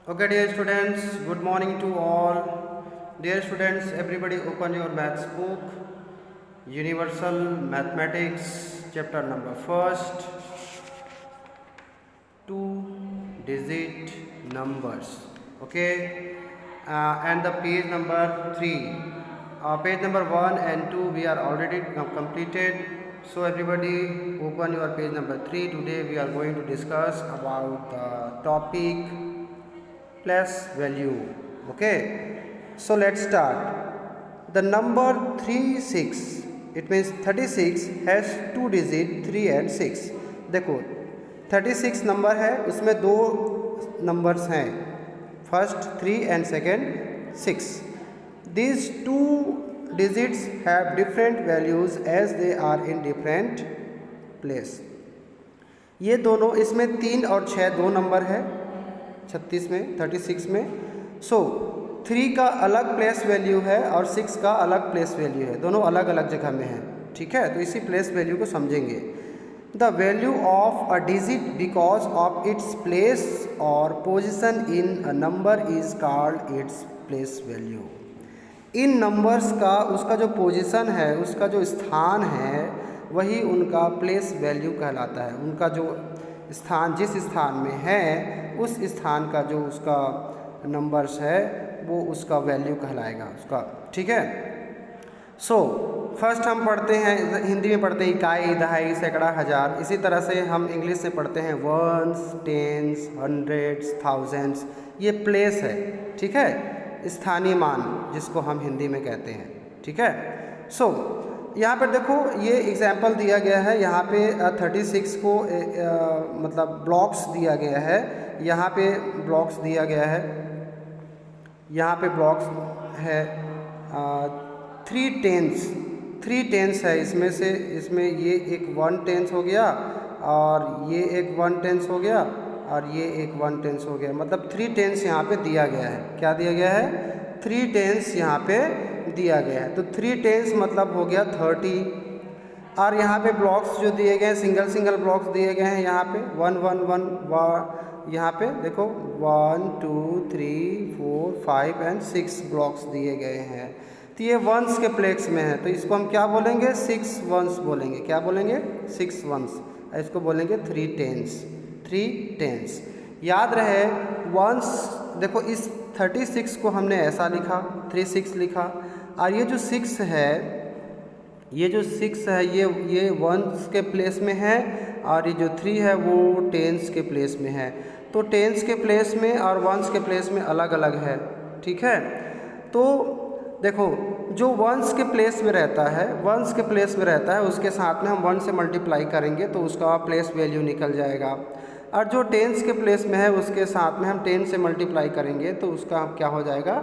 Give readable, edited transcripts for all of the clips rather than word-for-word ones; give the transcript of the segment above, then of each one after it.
Okay, dear students, good morning to all. Dear students, everybody open your maths book. Universal Mathematics, chapter number first, two-digit numbers. Okay, and the page number 3. Page number 1 and 2 we are already completed. So everybody open your page number 3. Today we are going to discuss about the topic plus value. Okay, so let's start. The number 36, it means 36 has two digit 3 and 6. देखो 36 number है, उसमें दो numbers हैं, first 3 and second 6. These two digits have different values as they are in different place. ये दोनों, इसमें 3 और 6 दो नंबर है 36 में 36 में. सो 3 का अलग प्लेस वैल्यू है और 6 का अलग प्लेस वैल्यू है, दोनों अलग अलग जगह में है. ठीक है, तो इसी प्लेस वैल्यू को समझेंगे. The value of a digit because of its place और position in a number is called its place value. इन नंबर्स का उसका जो पोजीशन है, उसका जो स्थान है, वही उनका प्लेस वैल्यू कहलाता है. उनका जो स्थान, जिस स्थान में है, उस स्थान का जो उसका नंबर्स है वो उसका वैल्यू कहलाएगा उसका. ठीक है. सो फर्स्ट हम पढ़ते हैं, हिंदी में पढ़ते हैं इकाई, दहाई, सैकड़ा, हज़ार. इसी तरह से हम इंग्लिश में पढ़ते हैं वंस, टेंस, हंड्रेड्स, थाउजेंड्स. ये प्लेस है. ठीक है, स्थानीय मान जिसको हम हिंदी में कहते हैं. ठीक है. सो यहाँ पर देखो ये एग्जाम्पल दिया गया है. यहाँ पे 36 को मतलब ब्लॉक्स दिया गया है. यहाँ पे ब्लॉक्स दिया गया है, यहाँ पे ब्लॉक्स है. 3 टेंस है इसमें से. इसमें ये एक 1 टेंस हो गया और ये एक 1 टेंस हो गया और ये एक 1 टेंस हो गया. मतलब 3 टेंस यहाँ पे दिया गया है. क्या दिया गया है? 3 टेंस यहाँ पे दिया गया है. तो 3 टेंस मतलब हो गया 30. और यहाँ पे ब्लॉक्स जो दिए गए हैं, सिंगल सिंगल ब्लॉक्स दिए गए हैं. यहाँ पे 1 1 1 यहाँ पे देखो 1 2 3 4 5 एंड 6 ब्लॉक्स दिए गए हैं. तो ये वंस के प्लेस में है, तो इसको हम क्या बोलेंगे? 6 वंस बोलेंगे. क्या बोलेंगे? 6 वंस. इसको बोलेंगे 3 टेंस. 3 टेंस. याद रहे वंस. देखो इस 36 को हमने ऐसा लिखा, 36 लिखा. और ये जो 6 है, ये जो 6 है ये वंस के प्लेस में है और ये जो 3 है वो टेंस के प्लेस में है. तो टेंस के प्लेस में और वंस के प्लेस में अलग अलग है. ठीक है. तो देखो जो वंस के प्लेस में रहता है, वंस के प्लेस में रहता है, उसके साथ में हम 1 से मल्टीप्लाई करेंगे तो उसका प्लेस वैल्यू निकल जाएगा. और जो टेंस के प्लेस में है उसके साथ में हम 10 से मल्टीप्लाई करेंगे तो उसका क्या हो जाएगा?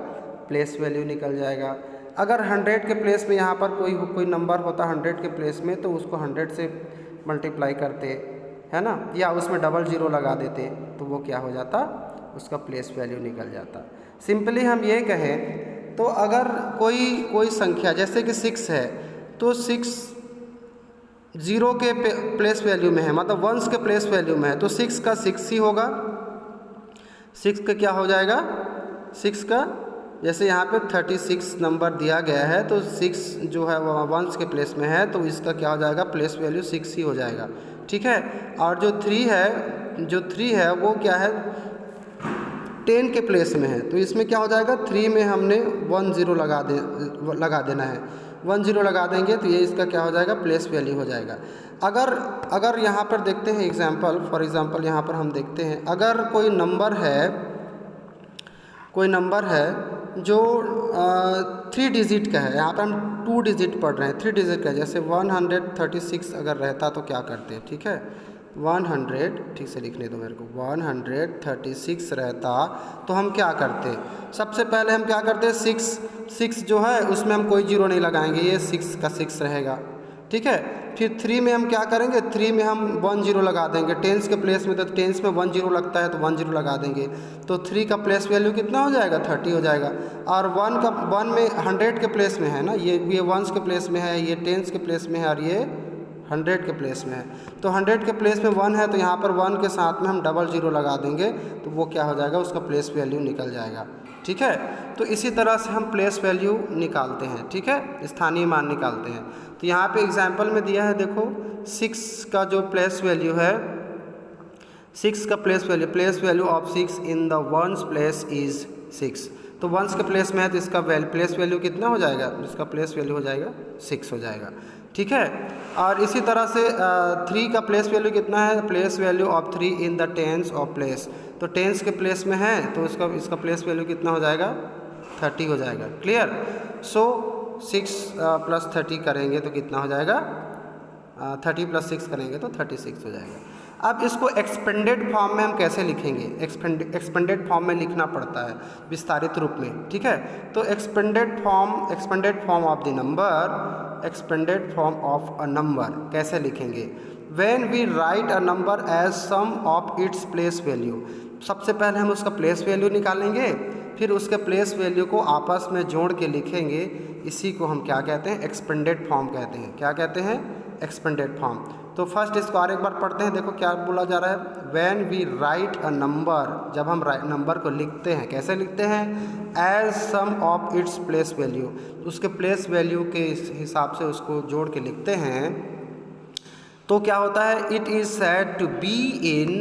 प्लेस वैल्यू निकल जाएगा. अगर 100 के प्लेस में यहाँ पर कोई नंबर होता 100 के प्लेस में तो उसको 100 से मल्टीप्लाई करते, है ना, या उसमें डबल जीरो लगा देते तो वो क्या हो जाता? उसका प्लेस वैल्यू निकल जाता. सिंपली हम ये कहें तो अगर कोई संख्या जैसे कि 6 है तो 6 0 के प्लेस वैल्यू में है, मतलब वंस के प्लेस वैल्यू में है, तो 6 का 6 ही होगा. 6 का क्या हो जाएगा? 6 का जैसे यहाँ पे 36 नंबर दिया गया है तो 6 जो है वो वंस के प्लेस में है तो इसका क्या हो जाएगा? प्लेस वैल्यू 6 ही हो जाएगा. ठीक है. और जो 3 है वो क्या है? 10 के प्लेस में है तो इसमें क्या हो जाएगा? 3 में हमने 1 0 लगा देना है. 1 0 लगा देंगे तो ये इसका क्या हो जाएगा? प्लेस वैल्यू हो जाएगा. अगर यहाँ पर देखते हैं एग्जाम्पल, फॉर एग्जाम्पल यहाँ पर हम देखते हैं अगर कोई नंबर है जो 3 डिजिट का है. यहाँ पर हम 2 डिजिट पढ़ रहे हैं, 3 डिजिट का. जैसे 136 अगर रहता तो क्या करते हैं? ठीक है, 100, ठीक से लिखने दो मेरे को. 136 रहता तो हम क्या करते? सबसे पहले हम क्या करते? 6 जो है उसमें हम कोई जीरो नहीं लगाएंगे, ये 6 का 6 रहेगा. ठीक है. फिर 3 में हम क्या करेंगे? 3 में हम 1 0 लगा देंगे. टेंस के प्लेस में तो टेंस में 1 0 लगता है तो 1 0 लगा देंगे. तो 3 का प्लेस वैल्यू कितना हो जाएगा? 30 हो जाएगा. और 1 में 100 के प्लेस में है ना, ये वंस के प्लेस में है, ये टेंस के प्लेस में है और ये 100 के प्लेस में है, तो 100 के प्लेस में 1 है, तो यहाँ पर 1 के साथ में हम डबल ज़ीरो लगा देंगे तो वो क्या हो जाएगा, उसका प्लेस वैल्यू निकल जाएगा। ठीक है, तो इसी तरह से हम प्लेस वैल्यू निकालते हैं। ठीक है, स्थानीय मान निकालते हैं। तो यहाँ पे एग्जाम्पल में दिया है, देखो 6 का जो प्लेस वैल्यू है, 6 का place value of 6 in the ones place is 6। तो वंस के प्लेस में है तो इसका प्लेस वैल्यू कितना हो जाएगा, इसका प्लेस वैल्यू हो जाएगा 6 हो जाएगा। ठीक है, और इसी तरह से 3 का प्लेस वैल्यू कितना है, place value of 3 in the tens of place. तो टेंस के प्लेस में है तो इसका प्लेस वैल्यू कितना हो जाएगा, 30 हो जाएगा। क्लियर। सो 6 प्लस 30 करेंगे तो कितना हो जाएगा, 30 प्लस 6 करेंगे तो 36 हो जाएगा। अब इसको एक्सपेंडेड फॉर्म में हम कैसे लिखेंगे, एक्सपेंडेड फॉर्म में लिखना पड़ता है विस्तारित रूप में। ठीक है, तो expanded form of the number, expanded form of a number कैसे लिखेंगे, when we write a number as sum of its place value. सबसे पहले हम उसका प्लेस वैल्यू निकालेंगे, फिर उसके प्लेस वैल्यू को आपस में जोड़ के लिखेंगे। इसी को हम क्या कहते हैं, एक्सपेंडेड फॉर्म कहते हैं। क्या कहते हैं, एक्सपेंडेड फॉर्म। तो फर्स्ट इसको और एक बार पढ़ते हैं। देखो क्या बोला जा रहा है, when we write a number, जब हम नंबर को लिखते हैं, कैसे लिखते हैं, as sum of its place value, उसके प्लेस वैल्यू के हिसाब से उसको जोड़ के लिखते हैं, तो क्या होता है, it is said to be in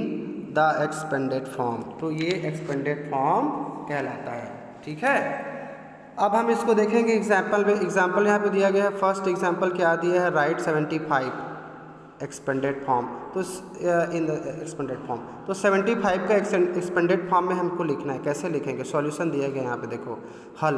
the expanded form. तो ये एक्सपेंडेड फॉर्म कहलाता है। ठीक है, अब हम इसको देखेंगे एग्जाम्पल में। एग्जाम्पल यहाँ पे दिया गया है, फर्स्ट एग्जाम्पल क्या दिया है, राइट 75 एक्सपेंडेड फॉर्म। तो इन द एक्सपेंडेड फॉर्म, तो 75 का एक्सपेंडेड फॉर्म में हमको लिखना है। कैसे लिखेंगे, सॉल्यूशन दिया गया यहाँ पे, देखो हल।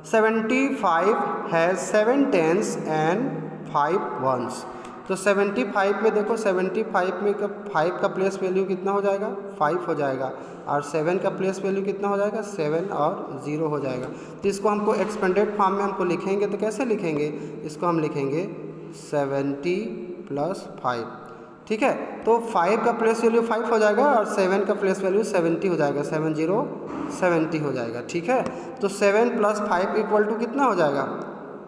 75 हैज़ 7 टेंस एंड 5 वंस। तो 75 में देखो, 75 में 5 का प्लेस वैल्यू कितना हो जाएगा, 5 हो जाएगा, और 7 का प्लेस वैल्यू कितना हो जाएगा, 7 और 0 हो जाएगा। तो इसको हमको एक्सपेंडेड फॉर्म में हमको लिखेंगे, तो कैसे लिखेंगे, इसको हम लिखेंगे 70 प्लस 5। ठीक है, तो 5 का प्लेस वैल्यू 5 हो जाएगा और 7 का प्लेस वैल्यू 70 हो जाएगा, 70 हो जाएगा। ठीक है, तो 7 प्लस 5 इक्वल टू कितना हो जाएगा,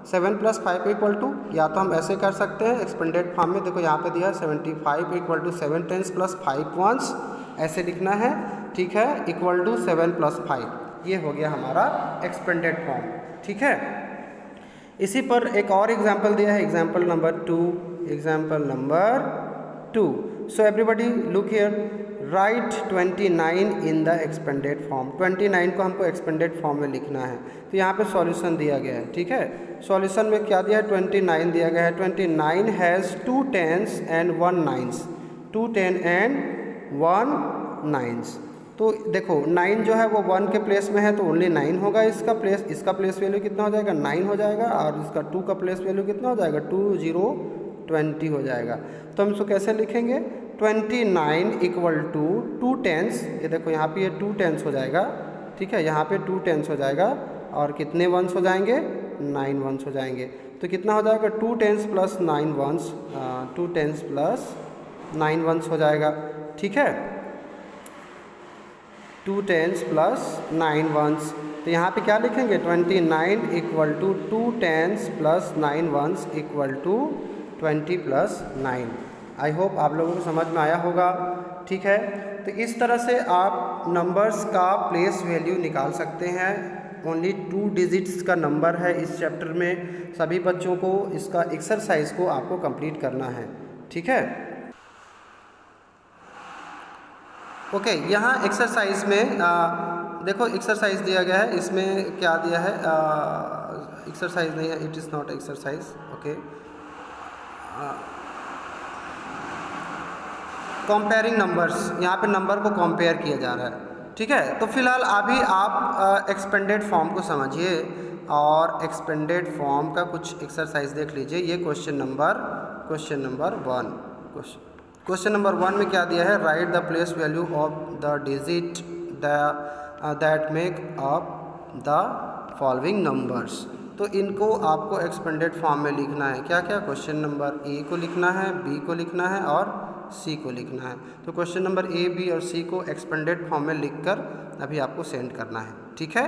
7 प्लस 5 इक्वल टू, या तो हम ऐसे कर सकते हैं एक्सपेंडेड फॉर्म में, देखो यहाँ पे दिया 75 equal to 7 tens plus 5 ones, ऐसे लिखना है। ठीक है, इक्वल टू 7 प्लस 5, ये हो गया हमारा एक्सपेंडेड फॉर्म। ठीक है, इसी पर एक और एग्जाम्पल दिया है, example number 2। Example number 2, so everybody look here, right 29 in the expanded form. 29 को हमको एक्सपेंडेड फॉर्म में लिखना है। तो यहाँ पे सॉल्यूशन दिया गया है। ठीक है, सॉल्यूशन में क्या दिया है, 29 दिया गया है। 29 has 2 tens and 1 nines, 2 10 and 1 nines. तो देखो 9 जो है वो 1 के प्लेस में है तो ओनली 9 होगा इसका प्लेस वैल्यू कितना हो जाएगा, 9 हो जाएगा, और इसका 2 का प्लेस वैल्यू कितना हो जाएगा, 2 0 20 हो जाएगा। तो हम इसको कैसे लिखेंगे, 29 इक्वल टू 2 टेंस, ये देखो यहाँ पे ये 2 टेंस हो जाएगा। ठीक है, यहाँ पे 2 टेंस हो जाएगा, और कितने वंस हो जाएंगे, 9 वंस हो जाएंगे। तो कितना हो जाएगा, 2 tens plus 9 ones, 2 tens plus 9 ones हो जाएगा। ठीक है, 2 टेंस प्लस 9 वंस। तो यहाँ पे क्या लिखेंगे, 29 equal to 2 tens plus 9 ones equal to 20 plus 9। I hope आप लोगों को समझ में आया होगा। ठीक है, तो इस तरह से आप नंबर्स का प्लेस वैल्यू निकाल सकते हैं। ओनली 2 डिजिट्स का नंबर है इस चैप्टर में। सभी बच्चों को इसका एक्सरसाइज को आपको कंप्लीट करना है। ठीक है, ओके, यहाँ एक्सरसाइज में देखो एक्सरसाइज दिया गया है। इसमें क्या दिया है, एक्सरसाइज नहीं है, it is not exercise. Okay, comparing numbers, यहाँ पे नंबर को कंपेयर किया जा रहा है। ठीक है, तो फिलहाल अभी आप एक्सपेंडेड फॉर्म को समझिए और एक्सपेंडेड फॉर्म का कुछ एक्सरसाइज देख लीजिए। ये क्वेश्चन नंबर 1, क्वेश्चन नंबर 1 में क्या दिया है, right the place value of the digit that make up the following numbers. तो इनको आपको एक्सपेंडेड फॉर्म में लिखना है। क्या क्या, क्वेश्चन नंबर ए को लिखना है, बी को लिखना है और सी को लिखना है। तो क्वेश्चन नंबर ए, बी और सी को एक्सपेंडेड फॉर्म में लिखकर अभी आपको सेंड करना है। ठीक है।